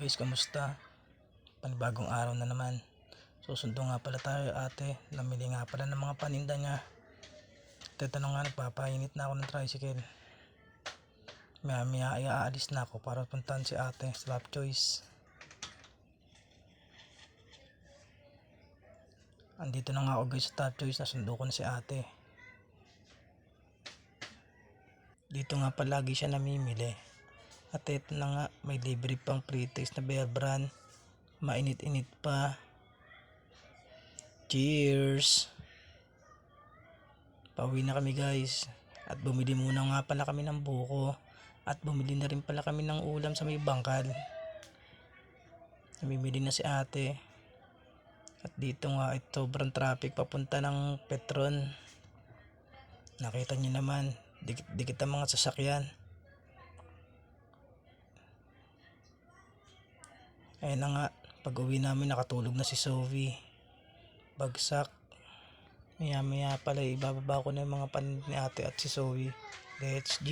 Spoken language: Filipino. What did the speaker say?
Guys, kamusta? Panibagong araw na naman. Susundo nga pala tayo ate. Namili nga pala ng mga paninda niya. Ito na nga, nagpapainit na ako ng tricycle. Maya aalis na ako para puntahan si ate sa Love Choice. Andito na nga ako guys sa Love Choice. Nasundo ko na si ate. Dito nga palagi siya namimili. At ito na nga, may libre pang pre-taste na Bear Brand. Mainit-init pa. Cheers! Pauwi na kami guys. At bumili muna nga pala kami ng buko. At bumili na rin pala kami ng ulam sa may bangkal. Namimili na si ate. At dito nga ay sobrang traffic papunta ng Petron. Nakita niyo naman, dikit ang mga sasakyan. Ayun na nga, pag uwi namin nakatulog na si Sophie. Bagsak. Maya pala ibababa ko na yung mga panin ni ate at si Zoe. Let's G!